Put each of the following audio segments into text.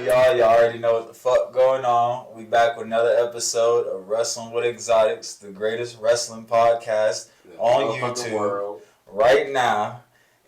y'all? Y'all already know what the fuck going on. We back with another episode of Wrestling with Exotics, the greatest wrestling podcast on YouTube right now.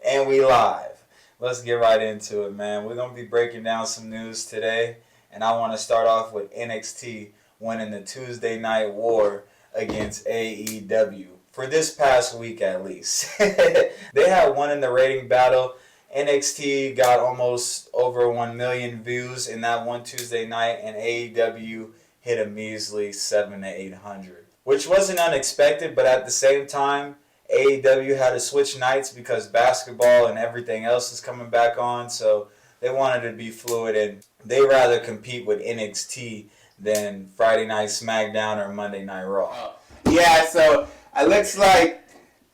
And we live. Let's get right into it, man. We're going to be breaking down some news today. And I want to start off with NXT winning the Tuesday Night War against AEW. For this past week, at least. They had won in the rating battle. NXT got almost over 1 million views in that one Tuesday night, and AEW hit a measly 700 to 800, which wasn't unexpected, but at the same time, AEW had to switch nights because basketball and everything else is coming back on, so they wanted to be fluid, and they rather compete with NXT than Friday Night SmackDown or Monday Night Raw. Yeah, so it looks like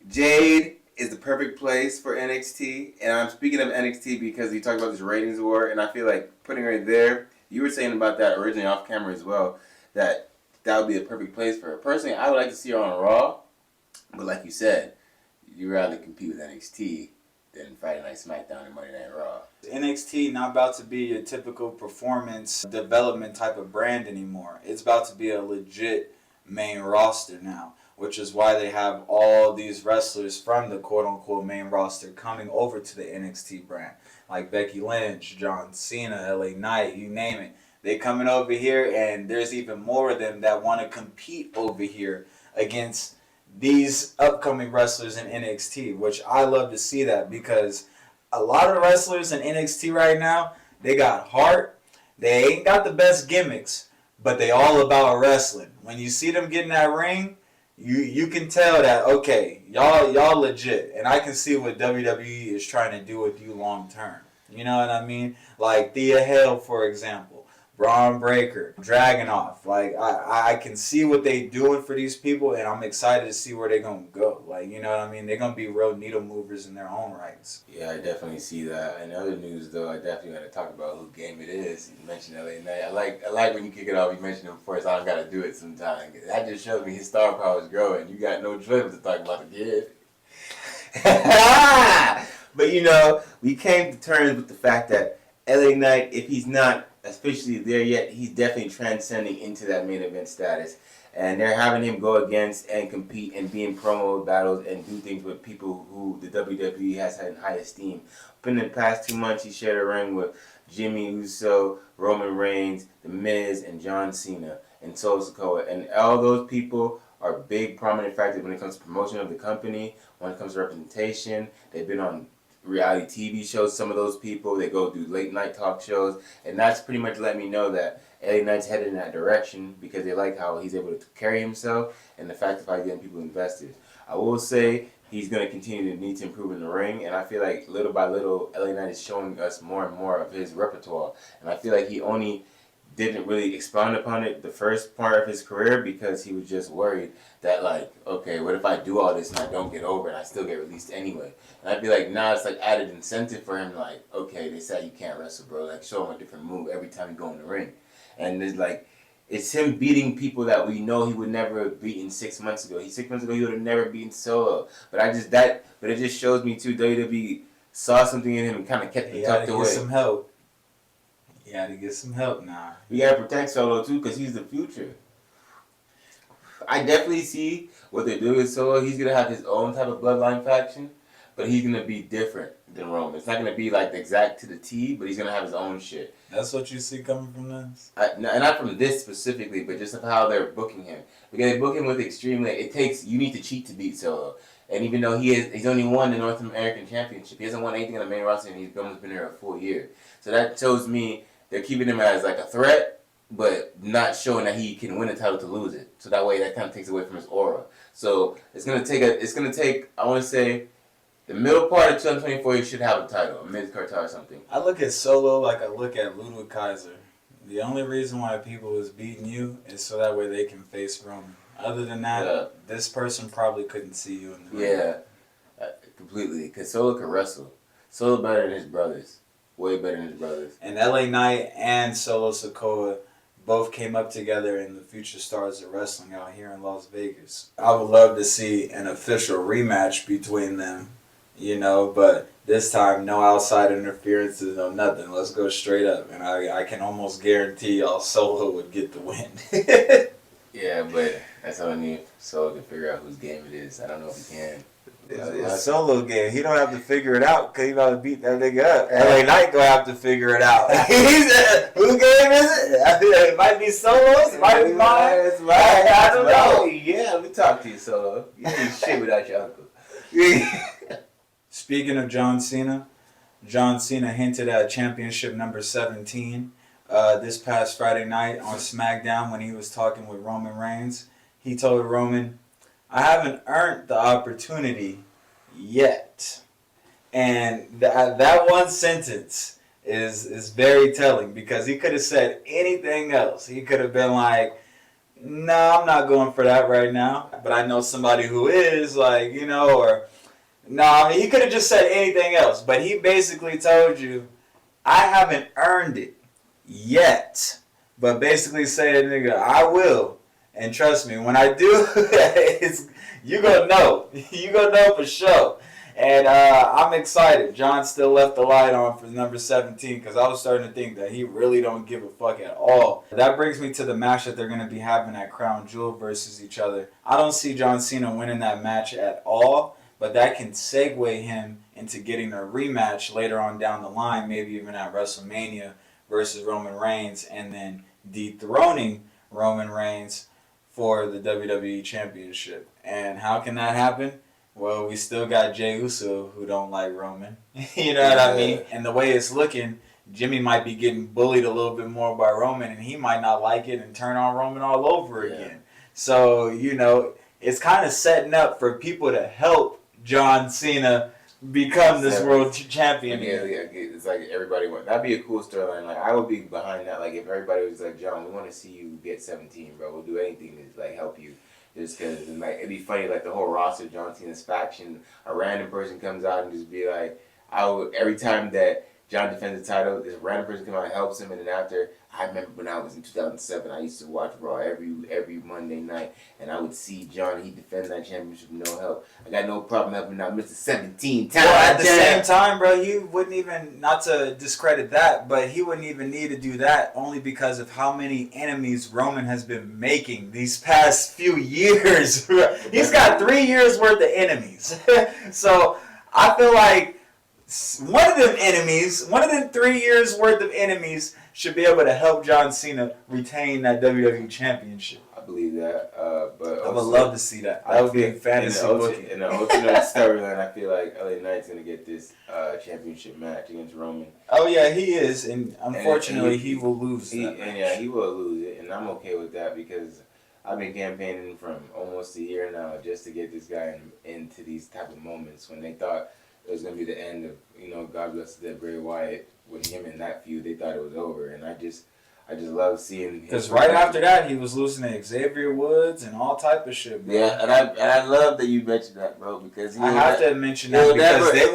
Jade is the perfect place for NXT, and I'm speaking of NXT because you talked about this ratings war, and I feel like putting her there, you were saying about that originally off camera as well, that would be a perfect place for her. Personally, I would like to see her on Raw, but like you said, you'd rather compete with NXT than Friday Night SmackDown and Monday Night Raw. NXT not about to be a typical performance development type of brand anymore. It's about to be a legit main roster now, which is why they have all these wrestlers from the quote-unquote main roster coming over to the NXT brand. Like Becky Lynch, John Cena, LA Knight, you name it. They coming over here, and there's even more of them that want to compete over here against these upcoming wrestlers in NXT, which I love to see that because a lot of wrestlers in NXT right now, they got heart. They ain't got the best gimmicks, but they all about wrestling. When you see them get in that ring, you can tell that, okay, y'all legit. And I can see what WWE is trying to do with you long term. You know what I mean? Like Thea Hale, for example. Braun Breaker, Dragunov. Like, I can see what they doing for these people, and I'm excited to see where they're going to go. Like, you know what I mean? They're going to be real needle movers in their own rights. Yeah, I definitely see that. In other news, though, I definitely want to talk about who game it is. You mentioned LA Knight. I like when you kick it off, you mentioned him before, so I don't got to do it sometime. That just shows me his star power is growing. You got no choice to talk about the kid. But, you know, we came to terms with the fact that LA Knight, if he's not officially there yet, he's definitely transcending into that main event status. And they're having him go against and compete and be in promo battles and do things with people who the WWE has had in high esteem. But in the past 2 months, he shared a ring with Jimmy Uso, Roman Reigns, The Miz, and John Cena, and Solo Sikoa. And all those people are big, prominent factors when it comes to promotion of the company, when it comes to representation. They've been on reality TV shows, some of those people. They go do late night talk shows, and that's pretty much let me know that LA Knight's headed in that direction because they like how he's able to carry himself and the fact of how he's getting people invested. I will say he's going to continue to need to improve in the ring, and I feel like little by little LA Knight is showing us more and more of his repertoire, and I feel like he only didn't really expound upon it the first part of his career because he was just worried that, like, okay, what if I do all this and I don't get over and I still get released anyway? And I feel like now it's like added incentive for him, like, okay, they said you can't wrestle, bro. Like, show him a different move every time you go in the ring. And it's like, it's him beating people that we know he would never have beaten 6 months ago. 6 months ago, he would have never beaten Solo. But it just shows me, too, WWE saw something in him and kind of kept him tucked away. Get some help. You got to get some help now. We got to protect Solo, too, because he's the future. I definitely see what they're doing with Solo. He's going to have his own type of bloodline faction, but he's going to be different than Roman. It's not going to be like the exact to the T, but he's going to have his own shit. That's what you see coming from this? Not from this specifically, but just of how they're booking him. Because they book him with extremely... You need to cheat to beat Solo. And even though he's only won the North American Championship, he hasn't won anything on the main roster, and he's almost been here a full year. So that shows me they're keeping him as like a threat, but not showing that he can win a title to lose it. So that way, that kind of takes away from his aura. So it's gonna take. I want to say, the middle part of 2024, he should have a title, a mid-card title or something. I look at Solo like I look at Ludwig Kaiser. The only reason why people is beating you is so that way they can face Roman. Other than that, this person probably couldn't see you in the ring. Yeah, completely. Because Solo can wrestle. Solo better than his brothers. Way better than his brothers. And LA Knight and Solo Sikoa both came up together in the Future Stars of Wrestling out here in Las Vegas. I would love to see an official rematch between them you know, but this time no outside interferences, no nothing. Let's go straight up, and I can almost guarantee y'all Solo would get the win. Yeah, but that's only Solo can figure out whose game it is. I don't know if he can. It's a Solo game. He don't have to figure it out because he about to beat that nigga up. LA Knight gonna have to figure it out. Whose game is it? It might be Solo's. It might be mine. It's mine. I don't know. Yeah, let me talk to you, Solo. You ain't shit without your uncle. Speaking of John Cena hinted at championship number 17 this past Friday night on SmackDown when he was talking with Roman Reigns. He told Roman, I haven't earned the opportunity yet. And that one sentence is very telling because he could have said anything else. He could have been like, no, I'm not going for that right now. But I know somebody who is, like, you know, or... No, I mean, he could have just said anything else. But he basically told you, I haven't earned it yet. But basically saying, nigga, I will. And trust me, when I do, you gonna know. You gonna know for sure. And I'm excited. John still left the light on for number 17 because I was starting to think that he really don't give a fuck at all. That brings me to the match that they're going to be having at Crown Jewel versus each other. I don't see John Cena winning that match at all, but that can segue him into getting a rematch later on down the line, maybe even at WrestleMania versus Roman Reigns, and then dethroning Roman Reigns for the WWE Championship. And how can that happen? Well, we still got Jey Uso who don't like Roman. You know what I mean? And the way it's looking, Jimmy might be getting bullied a little bit more by Roman, and he might not like it and turn on Roman all over again. So, you know, it's kind of setting up for people to help John Cena become this world champion. Yeah, it's like everybody wants. That'd be a cool storyline. Like, I would be behind that. Like, if everybody was like, John, we want to see you get 17, bro. We'll do anything to, like, help you. Just because, like, it'd be funny, like, the whole roster, John Cena's faction, a random person comes out and just be like, every time that John defends the title, this random person comes out and helps him, and then after, I remember when I was in 2007, I used to watch Raw every Monday night, and I would see John, he defend that championship with no help. I got no problem helping out Mr. 17 times. Well, at the same time, bro, he wouldn't even, not to discredit that, but he wouldn't even need to do that only because of how many enemies Roman has been making these past few years. He's got 3 years worth of enemies. So I feel like one of them 3 years worth of enemies should be able to help John Cena retain that WWE Championship. I believe that, but I would love to see that. That would be fantasy booking. In the alternate storyline, I feel like LA Knight's gonna get this championship match against Roman. Oh yeah, he is, and unfortunately, he will lose. He will lose it, and I'm okay with that because I've been campaigning from almost a year now just to get this guy into these type of moments when they thought it was gonna be the end of, you know, God bless the dead Bray Wyatt. With him in that feud, they thought it was over, and I just love seeing. Because right after that, he was losing to Xavier Woods and all type of shit, bro. Yeah, and I love that you mentioned that, bro, because I have to mention that because they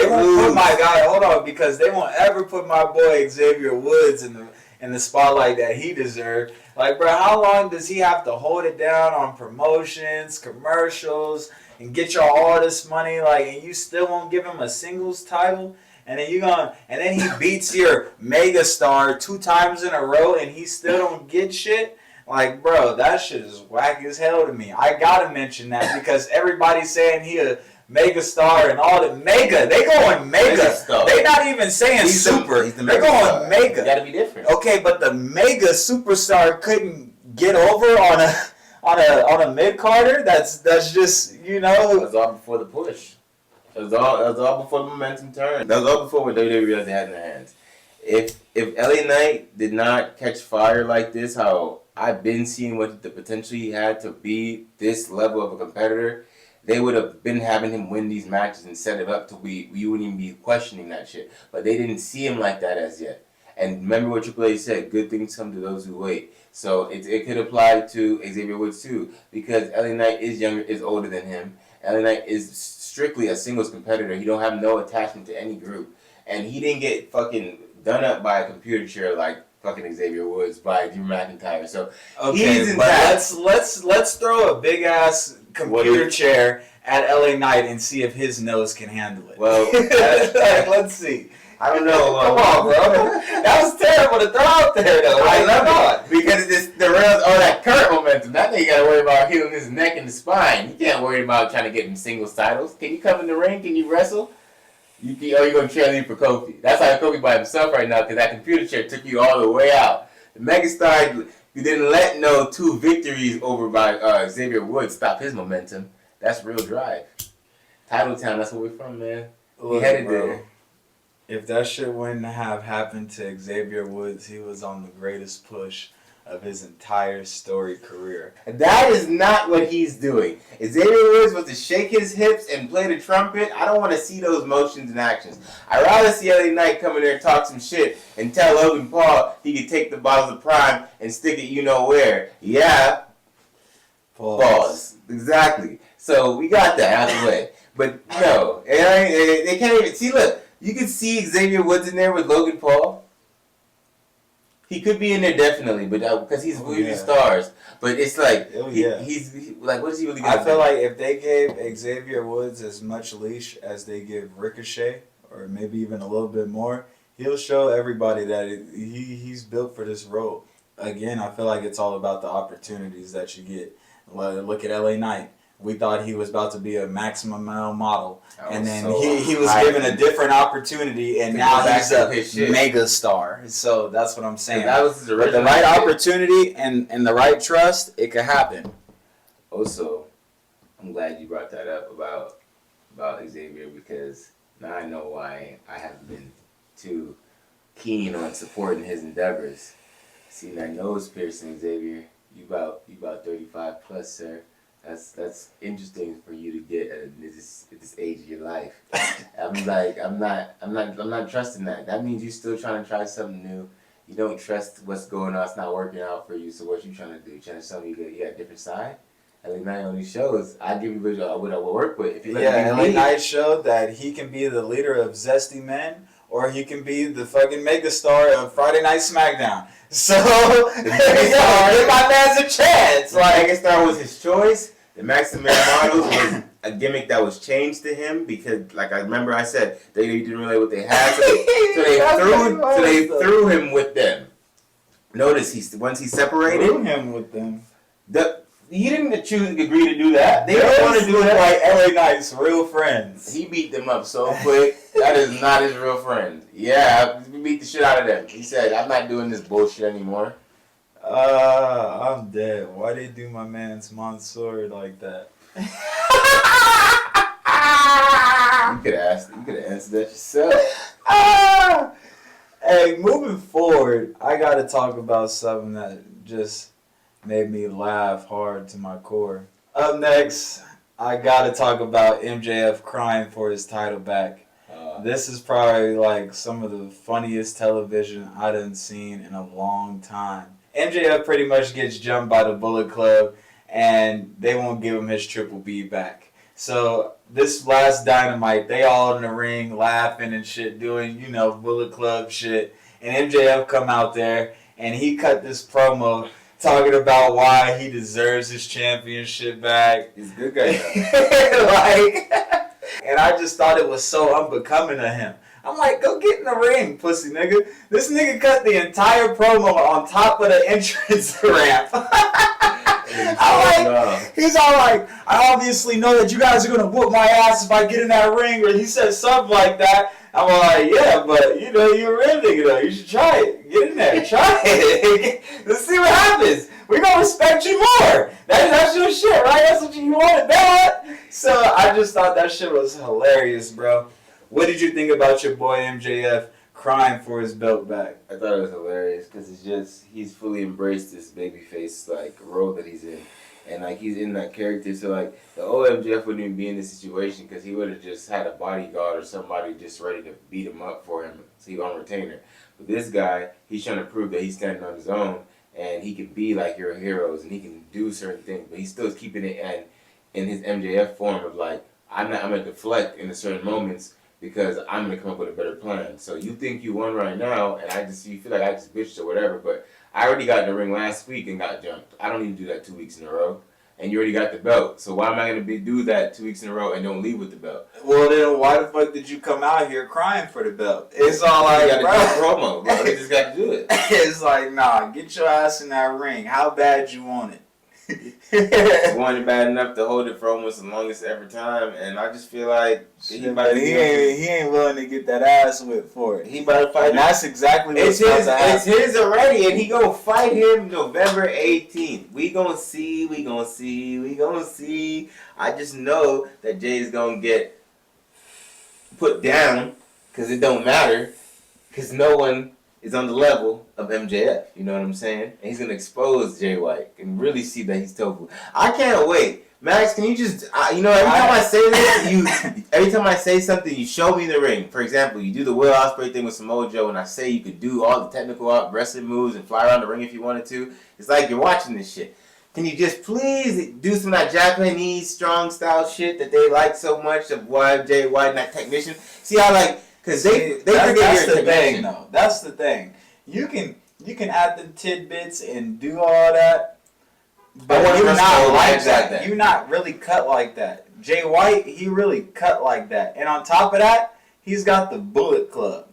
won't put my guy. Hold on, because they won't ever put my boy Xavier Woods in the spotlight that he deserved. Like, bro, how long does he have to hold it down on promotions, commercials, and get y'all all this money? Like, and you still won't give him a singles title? And then he beats your mega star 2 times in a row, and he still don't get shit. Like, bro, that shit is whack as hell to me. I gotta mention that because everybody's saying he a mega star and all the mega. They going mega. They not even saying super. They're going mega. You gotta be different. Okay, but the mega superstar couldn't get over on a mid carder. That's just, you know. That was all before the push. That was all before the momentum turned. That was all before what WWE realized they had in their hands. If LA Knight did not catch fire like this, how I've been seeing what the potential he had to be this level of a competitor, they would have been having him win these matches and set it up to we wouldn't even be questioning that shit. But they didn't see him like that as yet. And remember what Triple H said, good things come to those who wait. So it could apply to Xavier Woods too, because LA Knight is older than him. LA Knight is strictly a singles competitor. He don't have no attachment to any group. And he didn't get fucking done up by a computer chair like fucking Xavier Woods by Drew McIntyre. So okay, but let's throw a big ass computer chair at LA Knight and see if his nose can handle it. Well, like, let's see. I don't know. Come on, bro. That was terrible to throw out there, though. I love it because the rails, all that current momentum. That nigga got to worry about healing his neck and the spine. You can't worry about trying to get him singles titles. Can you come in the ring? Can you wrestle? Or you going to cheerlead for Kofi? That's how Kofi by himself right now because that computer chair took you all the way out. The megastar, you didn't let no 2 victories over by Xavier Woods stop his momentum. That's real drive. Titletown, that's where we're from, man. Look, He headed bro, there. if that shit wouldn't have happened to Xavier Woods, he was on the greatest push of his entire storied career. That is not what he's doing. If Xavier Woods was to shake his hips and play the trumpet, I don't want to see those motions and actions. I'd rather see LA Knight come in there and talk some shit and tell Logan Paul he could take the bottles of Prime and stick it you know where. Yeah. Pause. Exactly. So we got that out of the way. But no, they can't even see. Look, you can see Xavier Woods in there with Logan Paul. He could be in there definitely, but because he's movie stars. But it's like he's like, what is he really gonna do? I feel like if they gave Xavier Woods as much leash as they give Ricochet, or maybe even a little bit more, he'll show everybody that he's built for this role. Again, I feel like it's all about the opportunities that you get. Look at LA Knight. We thought he was about to be a maximum male model, and then he was given a different opportunity, and now he's a mega star. So that's what I'm saying. That was his With the right opportunity and the right trust, it could happen. Also, I'm glad you brought that up about Xavier because now I know why I haven't been too keen on supporting his endeavors. See that nose piercing, Xavier. You about 35 plus, sir. That's interesting for you to get at this age of your life. I'm not trusting that. That means you're still trying to try something new. You don't trust what's going on. It's not working out for you. So what you trying to do? You trying to tell me you got a different side? LA Knight on these shows, I give you what I will work with. If you LA Knight showed that he can be the leader of Zesty Men, or he can be the fucking megastar of Friday Night SmackDown. So, give my man a chance. Like, megastar was his choice. The Maximum Models was a gimmick that was changed to him because, like I remember I said, they didn't realize what they had, so they threw him with them. Notice once he separated, threw him with them. He didn't agree to do that. They don't want to do it like LA Knight's real friends. He beat them up so quick. That is not his real friend. Yeah, he beat the shit out of them. He said, "I'm not doing this bullshit anymore." I'm dead. Why they do my man's Mansoor like that? You could have answered that yourself. Hey, moving forward, I gotta talk about something that just made me laugh hard to my core. Up next, I gotta talk about MJF crying for his title back. This is probably like some of the funniest television I done seen in a long time. MJF pretty much gets jumped by the Bullet Club, and they won't give him his Triple B back. So this last Dynamite, they all in the ring laughing and shit, doing, Bullet Club shit. And MJF come out there, and he cut this promo talking about why he deserves his championship back. He's a good guy. And I just thought it was so unbecoming of him. I'm like, go get in the ring, pussy nigga. This nigga cut the entire promo on top of the entrance ramp. He's all like, I obviously know that you guys are gonna whoop my ass if I get in that ring, or he said something like that. I'm like, yeah, but you're a real nigga though. You should try it. Get in there, try it. Let's see what happens. We're gonna respect you more. That's your shit, right? That's what you wanted, that. So I just thought that shit was hilarious, bro. What did you think about your boy MJF crying for his belt back? I thought it was hilarious because he's fully embraced this babyface role that he's in, and he's in that character. So the old MJF wouldn't even be in this situation because he would have just had a bodyguard or somebody just ready to beat him up for him, so he on retainer. But this guy, he's trying to prove that he's standing on his own and he can be like your heroes and he can do certain things, but he's still keeping it in his MJF form of I'm gonna deflect in certain moments, because I'm going to come up with a better plan. So you think you won right now, and you feel like I just bitched or whatever, but I already got in the ring last week and got jumped. I don't even do that 2 weeks in a row. and you already got the belt. So why am I going to do that 2 weeks in a row and don't leave with the belt? Well, then why the fuck did you come out here crying for the belt? It's all like, you got to bro. do a promo, bro. You just got to do it. It's like, nah, get your ass in that ring. How bad you want it? He wanted bad enough to hold it for almost the longest ever time, and I just feel like he ain't willing to get that ass whipped for it. He about to fight. And that's exactly what's it's his. about to happen. It's his already, and he gonna fight him November 18th. We gonna see. We gonna see. We gonna see. I just know that Jay's gonna get put down because it don't matter because no one is on the level of MJF, you know what I'm saying? And he's gonna expose Jay White and really see that he's tofu. I can't wait, Max. Can you just, every time I say this, every time I say something, you show me the ring. For example, you do the Will Ospreay thing with Samoa Joe, and I say you could do all the technical wrestling moves and fly around the ring if you wanted to. It's like you're watching this shit. Can you just please do some of that Japanese strong style shit that they like so much of why Jay White and that technician? See how because they forget that's your the technician. thing, though. That's the thing. You can add the tidbits and do all that, but you're not like that. You're not really cut like that. Jay White, he really cut like that. And on top of that, he's got the Bullet Club,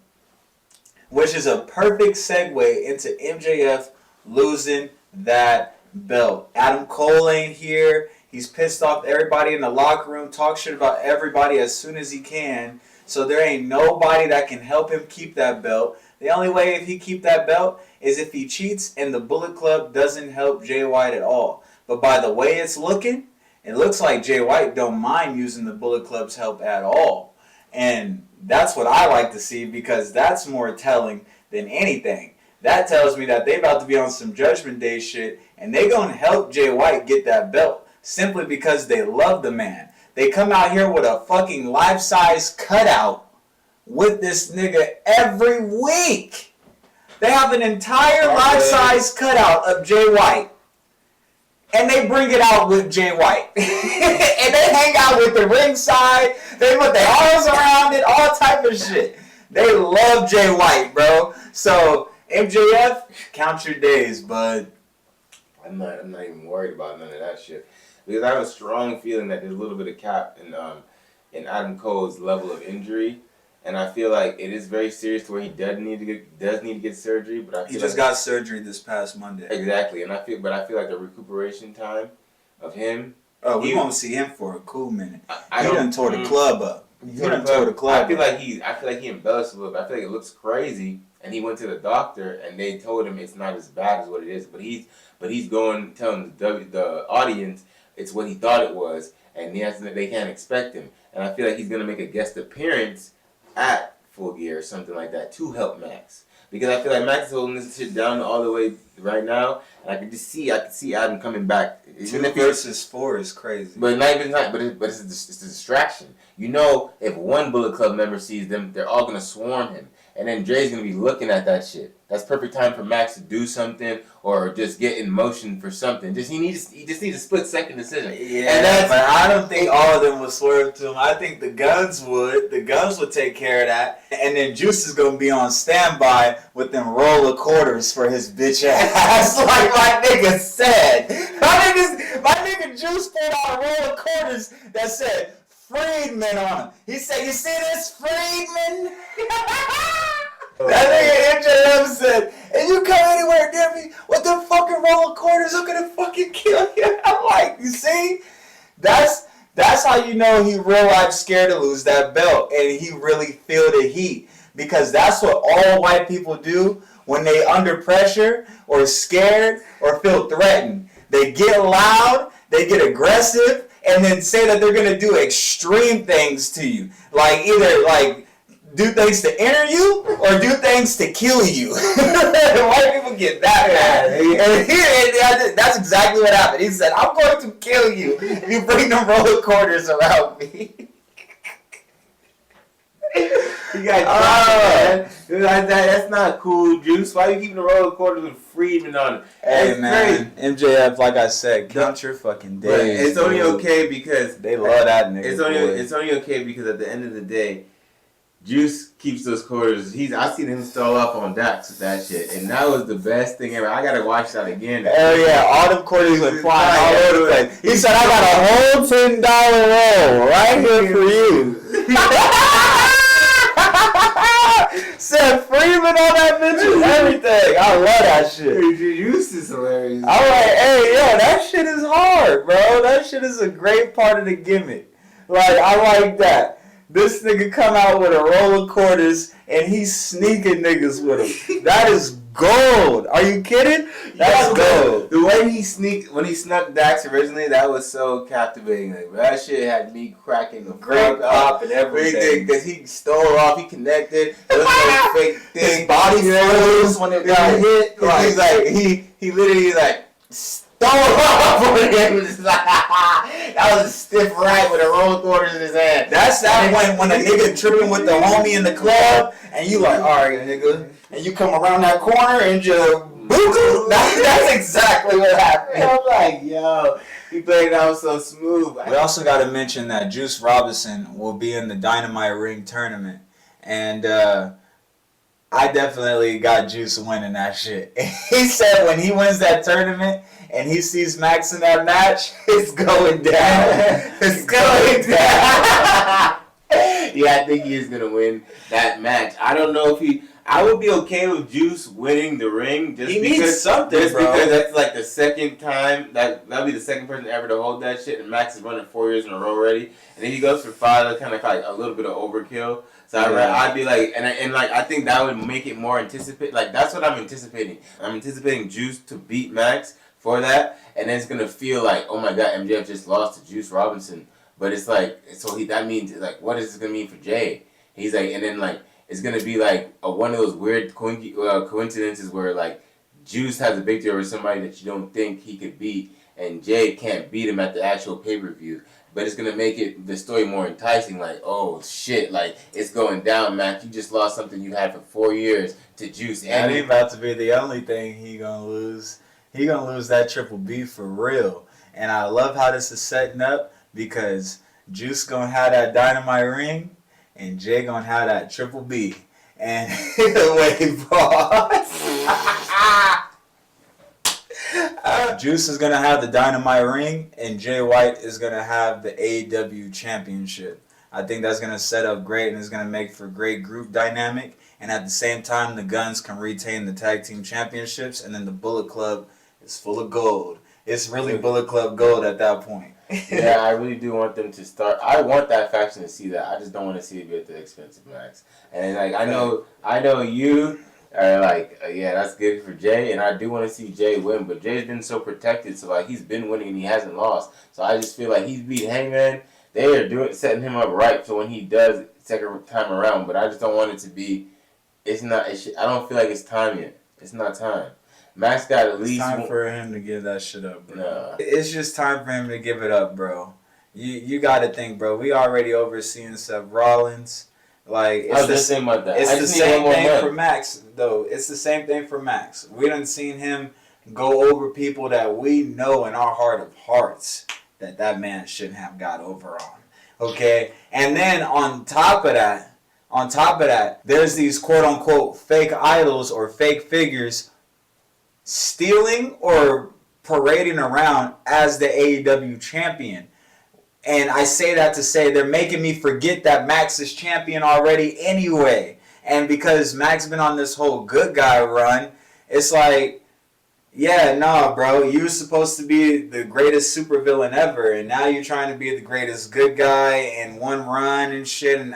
which is a perfect segue into MJF losing that belt. Adam Cole ain't here. He's pissed off everybody in the locker room, talk shit about everybody as soon as he can. So there ain't nobody that can help him keep that belt. The only way if he keep that belt is if he cheats and the Bullet Club doesn't help Jay White at all. But by the way it's looking, it looks like Jay White don't mind using the Bullet Club's help at all. And that's what I like to see because that's more telling than anything. That tells me that they about to be on some Judgment Day shit and they gonna help Jay White get that belt simply because they love the man. They come out here with a fucking life-size cutout with this nigga every week. They have an entire life-size cutout of Jay White. And they bring it out with Jay White. And they hang out with the ringside. They put their arms around it, all type of shit. They love Jay White, bro. So, MJF, count your days, bud. I'm not even worried about none of that shit. Because I have a strong feeling that there's a little bit of cap in Adam Cole's level of injury, and I feel like it is very serious to where he does need to get surgery. But I feel he just got surgery this past Monday. Exactly, and I feel like the recuperation time of him. Oh, we won't see him for a cool minute. He done tore the club up. He done tore the club. I feel like he embellished a little bit. I feel like it looks crazy, and he went to the doctor, and they told him it's not as bad as what it is. But he's going telling the audience it's what he thought it was, and they can't expect him. And I feel like he's gonna make a guest appearance at Full Gear or something like that to help Max, because I feel like Max is holding this shit down all the way right now, and I can see Adam coming back. 2 versus 4 is crazy. But it's a distraction. You know, if one Bullet Club member sees them, they're all gonna swarm him, and then Dre's gonna be looking at that shit. That's perfect time for Max to do something or just get in motion for something. He just needs a split-second decision. Yeah, but I don't think all of them would swerve to him. I think the Guns would. The Guns would take care of that. And then Juice is going to be on standby with them roll of quarters for his bitch ass. Like my nigga said. My nigga Juice pulled out a roll of quarters that said Friedman on him. He said, "You see this, Friedman?" That nigga MJF said, "If you come anywhere near me with them fucking roll of quarters, I'm gonna fucking kill you." I'm like, you see? That's how you know he real life scared to lose that belt and he really feel the heat. Because that's what all white people do when they under pressure or scared or feel threatened. They get loud, they get aggressive, and then say that they're gonna do extreme things to you. Like either do things to enter you or do things to kill you. White people get that mad. And that's exactly what happened. He said, "I'm going to kill you if you bring them roller quarters around me." You got that's not cool, Juice. Why are you keeping the roller quarters with Friedman on it? Hey, man, MJF, like I said, count your fucking days. But it's only okay because they love that nigga. It's only okay because at the end of the day, Juice keeps those quarters. I seen him stall up on Dax with that shit, and that was the best thing ever. I gotta watch that again. Hell yeah, all them quarters went flying all over the place. He said, "I got a whole $10 roll right here for you." Said Freeman on that bitch and everything. I love that shit. Juice is hilarious. I'm like, hey, yo, that shit is hard, bro. That shit is a great part of the gimmick. Like, I like that. This nigga come out with a roll of quarters and he's sneaking niggas with him. That is gold. Are you kidding? That's gold. The way when he snuck Dax originally, that was so captivating. Like, that shit had me cracking the Great pop and everything. Because he stole off, he connected. It was no fake thing. His body froze when it got hit. Like, he's like, he literally like stole off on him. That was a stiff right with a roll of quarters in his hand. That's that when a nigga tripping with the homie in the club and you like, alright nigga, and you come around that corner and just boo. That's exactly what happened. I'm like, yo, he played it out so smooth. We also got to mention that Juice Robinson will be in the Dynamite Ring tournament, and I definitely got Juice winning that shit. He said when he wins that tournament and he sees Max in that match, it's going down. It's going down. Yeah, I think he is gonna win that match. I don't know if I would be okay with Juice winning the ring just he because needs something, just bro. because that's like the second time that'll be the second person ever to hold that shit, and Max is running 4 years in a row already. And if he goes for 5, that's kind of like a little bit of overkill. So I'd be like, and like I think that would make it more Like that's what I'm anticipating. I'm anticipating Juice to beat Max for that, and then it's gonna feel like, oh my god, MJF just lost to Juice Robinson. But it's like, that means like, what is this gonna mean for Jay? He's like, and then like it's gonna be like one of those weird coincidences where like Juice has a victory over somebody that you don't think he could beat, and Jay can't beat him at the actual pay-per-view. But it's gonna make the story more enticing. Like, oh shit, like it's going down, Max. You just lost something you had for 4 years to Juice. That ain't about to be the only thing he gonna lose. He gonna lose that Triple B for real. And I love how this is setting up because Juice gonna have that Dynamite ring, and Jay gonna have that Triple B. And wait, boss. Juice is gonna have the Dynamite ring, and Jay White is gonna have the AEW Championship. I think that's gonna set up great, and it's gonna make for great group dynamic. And at the same time, the Guns can retain the tag team championships, and then the Bullet Club is full of gold. It's really Bullet Club gold at that point. Yeah, I really do want them to start. I want that faction to see that. I just don't want to see it be at the expense of Max. And like I know you are like, yeah, that's good for Jay, and I do want to see Jay win. But Jay's been so protected, so like he's been winning and he hasn't lost. So I just feel like he's beat Hangman. They are setting him up right for when he does second time around. But I just don't want it to be. I don't feel like it's time yet. It's not time. Max got at least. It's time for him to give that shit up, bro. No. It's just time for him to give it up, bro. You got to think, bro. We already overseeing Seth Rollins. Like I was just saying about that. It's the same thing for Max, though. It's the same thing for Max. We done seen him go over people that we know in our heart of hearts that man shouldn't have got over on. Okay, and then on top of that, there's these quote unquote fake idols or fake figures stealing or parading around as the AEW champion. And I say that to say they're making me forget that Max is champion already anyway. And because Max been on this whole good guy run, it's like, yeah, no, bro, you were supposed to be the greatest supervillain ever, and now you're trying to be the greatest good guy in one run and shit. And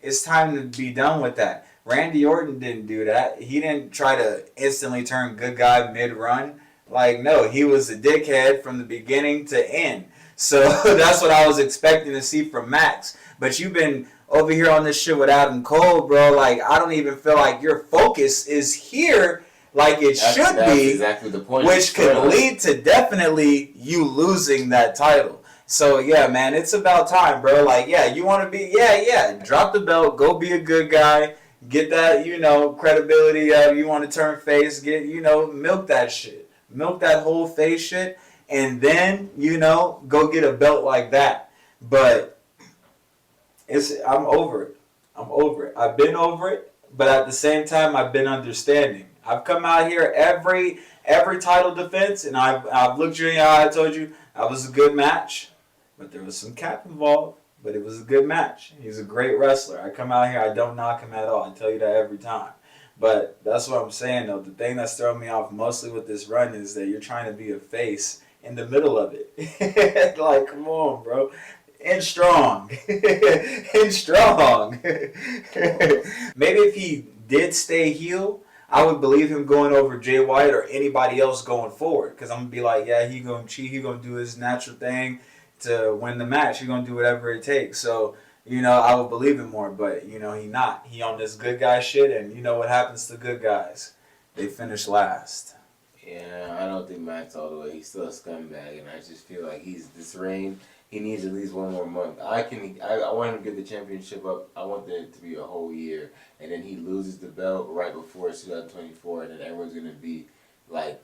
it's time to be done with that. Randy Orton didn't do that. He didn't try to instantly turn good guy mid-run. Like, no, he was a dickhead from the beginning to end. So that's what I was expecting to see from Max. But you've been over here on this shit with Adam Cole, bro. Like, I don't even feel like your focus is here like it should be. Exactly the point. Which could lead to definitely you losing that title. So, yeah, man, it's about time, bro. Like, yeah, you want to be, drop the belt, go be a good guy. Get that, credibility of you want to turn face. Get, milk that shit. Milk that whole face shit. And then, go get a belt like that. But I'm over it. I'm over it. I've been over it, but at the same time, I've been understanding. I've come out here every title defense, and I've looked you in your eye. I told you that was a good match, but there was some cap involved. But it was a good match. He's a great wrestler. I come out here, I don't knock him at all. I tell you that every time. But that's what I'm saying, though. The thing that's throwing me off mostly with this run is that you're trying to be a face in the middle of it. Like, come on, bro. And strong. And strong. Maybe if he did stay heel, I would believe him going over Jay White or anybody else going forward. Because I'm going to be like, yeah, he going to cheat. He going to do his natural thing to win the match. He going to do whatever it takes. So, you know, I would believe him more. But, you know, he not. He on this good guy shit. And you know what happens to good guys. They finish last. Yeah, I don't think Matt's all the way. He's still a scumbag. And I just feel like this reign, he needs at least one more month. I want him to get the championship up. I want it to be a whole year. And then he loses the belt right before 2024. And then everyone's going to be like,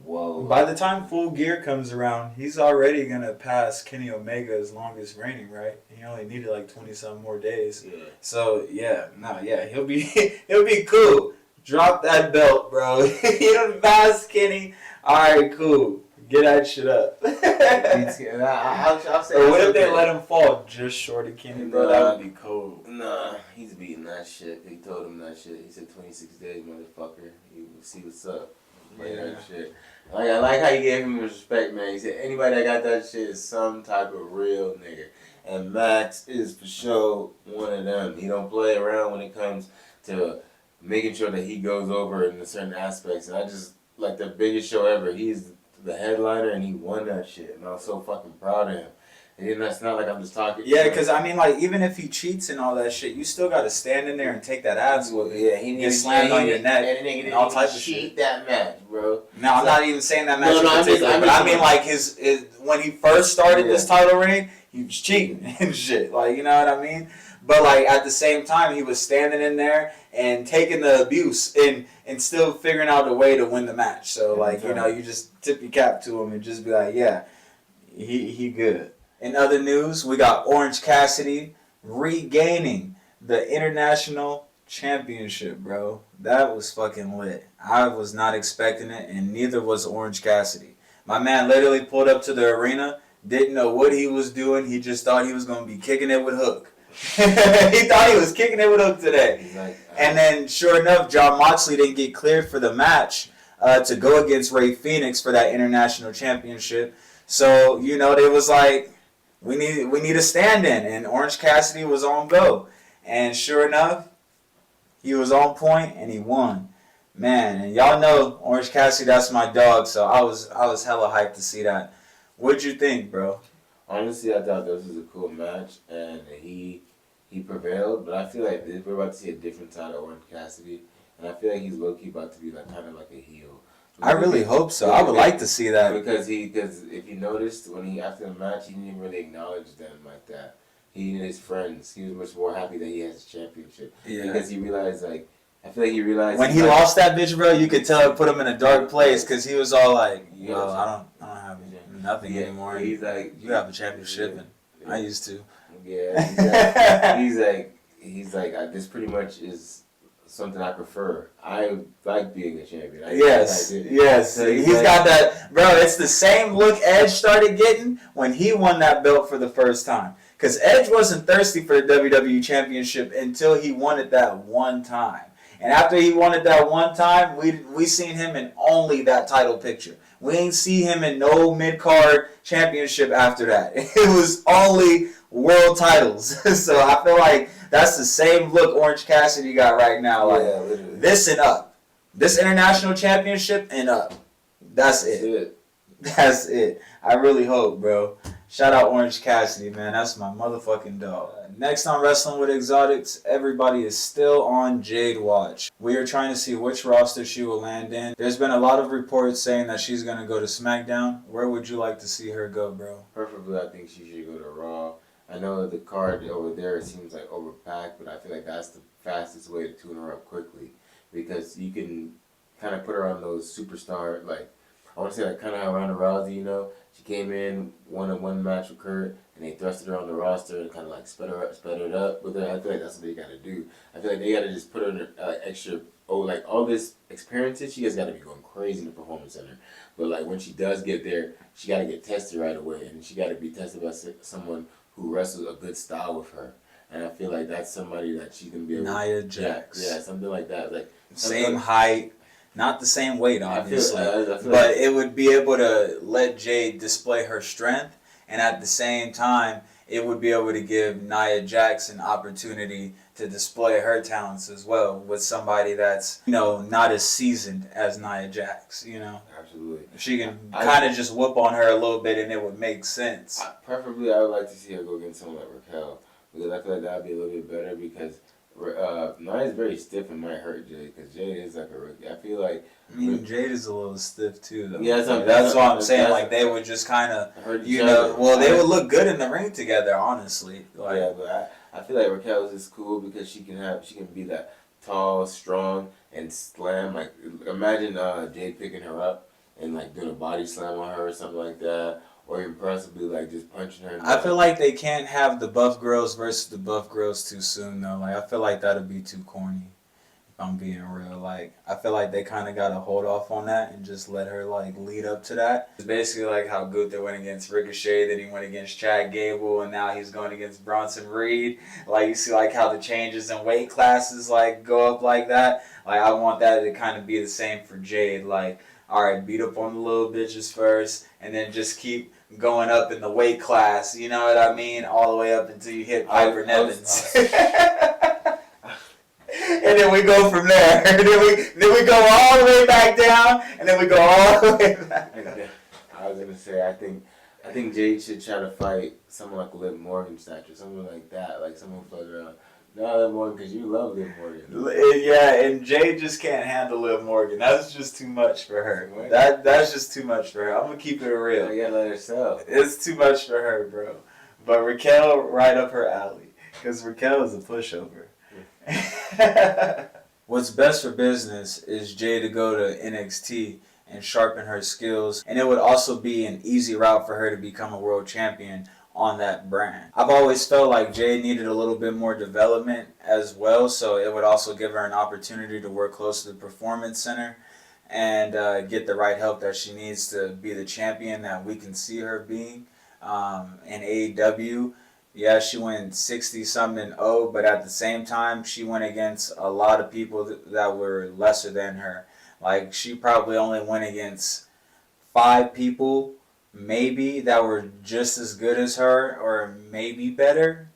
whoa. By the time Full Gear comes around, he's already going to pass Kenny Omega as longest reigning, right? He only needed like 20-some more days. Yeah. So, he'll be cool. Drop that belt, bro. You don't pass Kenny. All right, cool. Get that shit up. I'll say. Or what if they let him fall just short of Kenny, bro? That would be cool. Nah, he's beating that shit. He told him that shit. He said 26 days, motherfucker. You will see what's up. Like that shit. I like how you gave him respect, man. He said anybody that got that shit is some type of real nigga. And Max is for sure one of them. He don't play around when it comes to making sure that he goes over in certain aspects. And I just, like, the biggest show ever. He's the headliner and he won that shit. And I was so fucking proud of him. And that's not like I'm just talking. Yeah, because I mean, like, even if he cheats and all that shit, you still got to stand in there and take that ass with it. Yeah, he get slammed on your neck and all types of shit. shit. That match, bro. No, I'm not even saying that match No, in particular, but I mean, like, his when he first started this title reign, he was cheating and shit. Like, you know what I mean? But, like, at the same time, he was standing in there and taking the abuse and still figuring out a way to win the match. So, like, you know, you just tip your cap to him and just be like, yeah, he good. In other news, we got Orange Cassidy regaining the International Championship, bro. That was fucking lit. I was not expecting it, and neither was Orange Cassidy. My man literally pulled up to the arena, didn't know what he was doing. He just thought he was going to be kicking it with Hook. He thought he was kicking it with Hook today. Like, and then, sure enough, John Moxley didn't get cleared for the match to go against Rey Fenix for that International Championship. So, you know, they was like, we need a stand-in, and Orange Cassidy was on go. And sure enough, he was on point, and he won. Man, and y'all know Orange Cassidy, that's my dog, so I was hella hyped to see that. What'd you think, bro? Honestly, I thought this was a cool match, and he prevailed, but I feel like we're about to see a different side of Orange Cassidy, and I feel like he's low-key about to be like kind of like a heel. I really hope so. I would like to see that. Because if you noticed, after the match, he didn't even really acknowledge them like that. He and his friends, he was much more happy that he has a championship. Yeah. Because he realized, like, I feel like he realized when he lost that bitch, bro, you could tell it put him in a dark place because he was all like, yo, I don't have nothing anymore. He's like, you have a championship, and I used to. Yeah, he's like, this pretty much is something I prefer. I like being a champion. Yes. So he's got that, bro. It's the same look Edge started getting when he won that belt for the first time. Because Edge wasn't thirsty for the WWE Championship until he won it that one time. And after he won it that one time, we seen him in only that title picture. We ain't see him in no mid-card championship after that. It was only world titles. So I feel like that's the same look Orange Cassidy got right now. Like, literally. This and up. This international championship and up. That's it. That's it. I really hope, bro. Shout out Orange Cassidy, man. That's my motherfucking dog. Next on Wrestling with Exotics, everybody is still on Jade Watch. We are trying to see which roster she will land in. There's been a lot of reports saying that she's going to go to SmackDown. Where would you like to see her go, bro? Preferably, I think she should go to Raw. I know the card over there seems like overpacked, but I feel like that's the fastest way to tune her up quickly. Because you can kind of put her on those superstar, like, I want to say like kind of how Ronda Rousey, you know, she came in, won a one match with Kurt, and they thrusted her on the roster and kind of like sped it up with her. I feel like that's what they got to do. I feel like they got to just put her in extra. Oh, like all this experiences, she has got to be going crazy in the performance center. But like when she does get there, she got to get tested right away, and she got to be tested by someone who wrestles a good style with her. And I feel like that's somebody that she can be able Nia Jax. Yeah, something like that. Like same height, not the same weight, obviously, I feel but like, it would be able to let Jade display her strength, and at the same time, it would be able to give Nia Jax an opportunity to display her talents as well with somebody that's, you know, not as seasoned as Nia Jax, you know. absolutely. She can kind of just whoop on her a little bit and it would make sense. Preferably, I would like to see her go against someone like Raquel, because I feel like that would be a little bit better, because Nia's very stiff and might hurt Jade, because Jade is like a rookie. I feel like... I mean, Jade is a little stiff too, though. Yeah, that's what I'm saying. Like, they would just kind of, you know, well, they would look good in the ring together, honestly. Like, yeah, but I feel like Raquel is cool because she can be that tall, strong, and slam. Like, imagine Jade picking her up and like doing a body slam on her or something like that, or even possibly like just punching her. I feel like they can't have the buff girls versus the buff girls too soon, though. Like, I feel like that'd be too corny. If I'm being real, like, I feel like they kind of got to hold off on that and just let her like lead up to that. It's basically like how Gunther went against Ricochet, then he went against Chad Gable, and now he's going against Bronson Reed. Like, you see like how the changes in weight classes like go up like that. Like, I want that to kind of be the same for Jade. Like, all right, beat up on the little bitches first, and then just keep going up in the weight class. You know what I mean? All the way up until you hit Piper Nevins. And then we go from there. And then we go all the way back down, and then we go all the way back. I was gonna say I think Jade should try to fight someone like Liv Morgan stature, someone like that, like someone who floats around. No, Liv Morgan, because you love Liv Morgan. Yeah, and Jade just can't handle Liv Morgan. That's just too much for her. That's just too much for her. I'm gonna keep it real. You gotta let her sell. It's too much for her, bro. But Raquel, right up her alley, because Raquel is a pushover. What's best for business is Jay to go to NXT and sharpen her skills, and it would also be an easy route for her to become a world champion on that brand. I've always felt like Jay needed a little bit more development as well, so it would also give her an opportunity to work close to the Performance Center and get the right help that she needs to be the champion that we can see her being in AEW. Yeah, she went 60-something-0, but at the same time, she went against a lot of people that were lesser than her. Like, she probably only went against 5 people, maybe, that were just as good as her, or maybe better.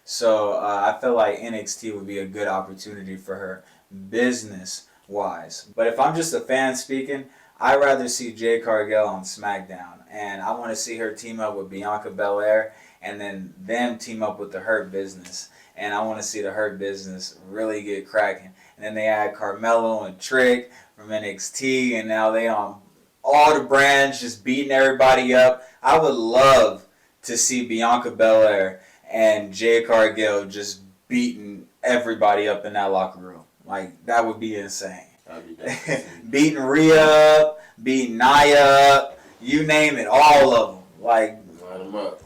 So I feel like NXT would be a good opportunity for her, business-wise. But if I'm just a fan speaking, I'd rather see Jade Cargill on SmackDown. And I want to see her team up with Bianca Belair, and then them team up with the Hurt Business. And I want to see the Hurt Business really get cracking. And then they add Carmelo and Trick from NXT, and now they on all the brands just beating everybody up. I would love to see Bianca Belair and Jade Cargill just beating everybody up in that locker room. Like, that would be insane. Beating Rhea up, beating Nia up, you name it, all of them. Like, line them up.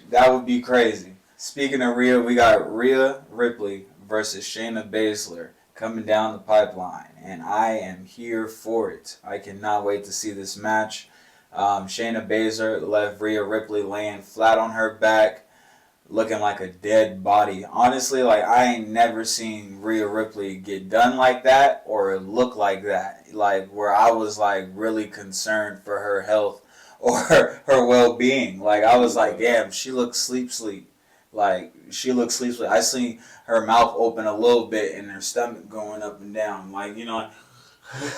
That would be crazy. Speaking of Rhea, we got Rhea Ripley versus Shayna Baszler coming down the pipeline, and I am here for it. I cannot wait to see this match. Shayna Baszler left Rhea Ripley laying flat on her back, looking like a dead body. Honestly, like, I ain't never seen Rhea Ripley get done like that or look like that. Like, where I was like really concerned for her health or her well-being. Like, I was like, damn, she looks sleep. Like, she looks sleep. I seen her mouth open a little bit and her stomach going up and down. Like, you know,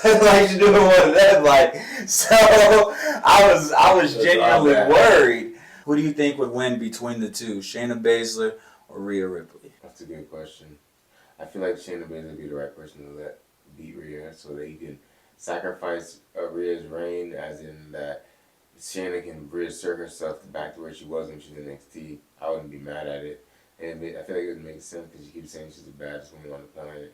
like she doing one of them. Like, so I was genuinely worried. Who do you think would win between the two, Shayna Baszler or Rhea Ripley? That's a good question. I feel like Shayna Baszler would be the right person to let beat Rhea, so that you can sacrifice Rhea's reign, as in that Shayna can reassert herself back to where she was when she was in NXT. I wouldn't be mad at it. And I feel like it would make sense because you keep saying she's the baddest woman on the planet.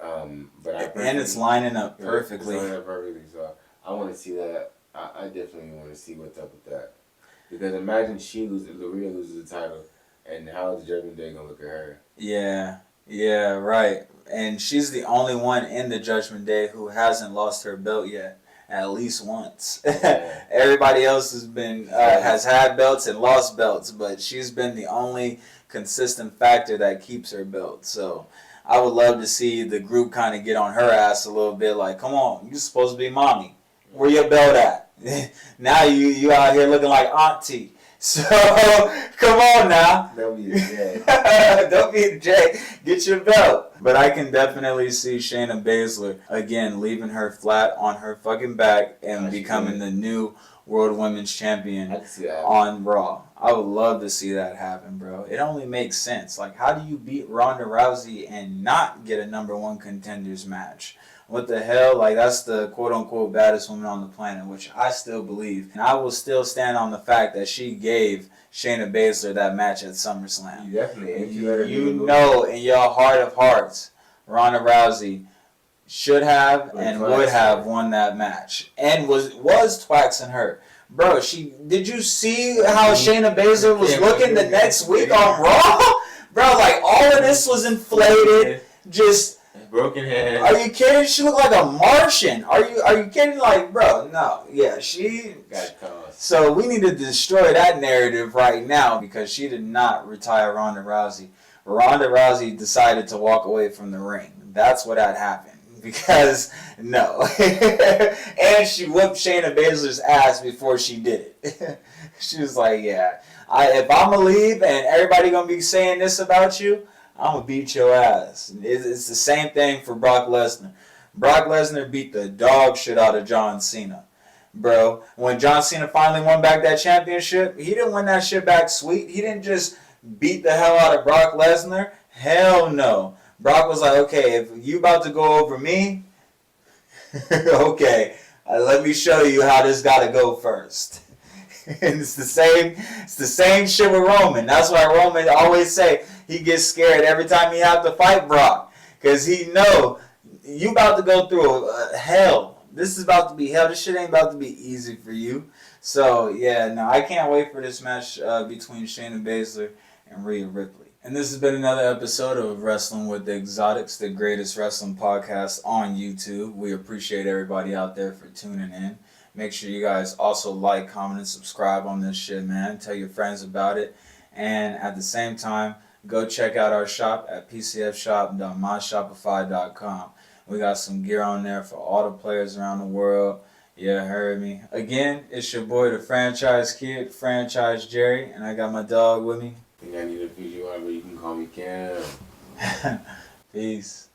And it's lining up perfectly. It's lining up perfectly. So I want to see that. I definitely want to see what's up with that. Because imagine Rhea loses the title, and how is Judgment Day gonna look at her? Yeah, right. And she's the only one in the Judgment Day who hasn't lost her belt yet, at least once. Yeah. Everybody else has had belts and lost belts, but she's been the only consistent factor that keeps her belt. So I would love to see the group kind of get on her ass a little bit, like, come on, you're supposed to be mommy. Where your belt at? Now you out here looking like auntie. So come on now. Don't be a J. Don't be a J. Get your belt. But I can definitely see Shayna Baszler again leaving her flat on her fucking back and becoming the new World Women's Champion on Raw. I would love to see that happen, bro. It only makes sense. Like, how do you beat Ronda Rousey and not get a #1 contenders match? What the hell? Like, that's the quote-unquote baddest woman on the planet, which I still believe. And I will still stand on the fact that she gave Shayna Baszler that match at SummerSlam. You definitely. You know in your heart of hearts, Ronda Rousey should have and would have won that match. And was twaxing her. Bro, did you see how Shayna Baszler was looking the next week on Raw? Bro, like, all of this was inflated. Just... broken head. Are you kidding? She looked like a Martian. Are you kidding? Like, bro, no. Yeah, she got cause. So we need to destroy that narrative right now because she did not retire Ronda Rousey. Ronda Rousey decided to walk away from the ring. That's what had happened. Because no. And she whooped Shayna Baszler's ass before she did it. She was like, yeah, if I'm gonna leave and everybody gonna be saying this about you, I'm going to beat your ass. It's the same thing for Brock Lesnar. Brock Lesnar beat the dog shit out of John Cena. Bro, when John Cena finally won back that championship, he didn't win that shit back sweet. He didn't just beat the hell out of Brock Lesnar. Hell no. Brock was like, okay, if you about to go over me, okay, let me show you how this got to go first. And it's the same shit with Roman. That's why Roman always say he gets scared every time he have to fight Brock, because he know you about to go through hell. This is about to be hell. This shit ain't about to be easy for you. So yeah, no, I can't wait for this match between Shayna Baszler and Rhea Ripley. And this has been another episode of Wrestling with the Exotics, the greatest wrestling podcast on YouTube. We appreciate everybody out there for tuning in. Make sure you guys also like, comment, and subscribe on this shit, man. Tell your friends about it. And at the same time, go check out our shop at pcfshop.myshopify.com. We got some gear on there for all the players around the world. Yeah, heard me. Again, it's your boy, the Franchise Kid, Franchise Jerry, and I got my dog with me. I think I need a visual, but you can call me Cam. Peace.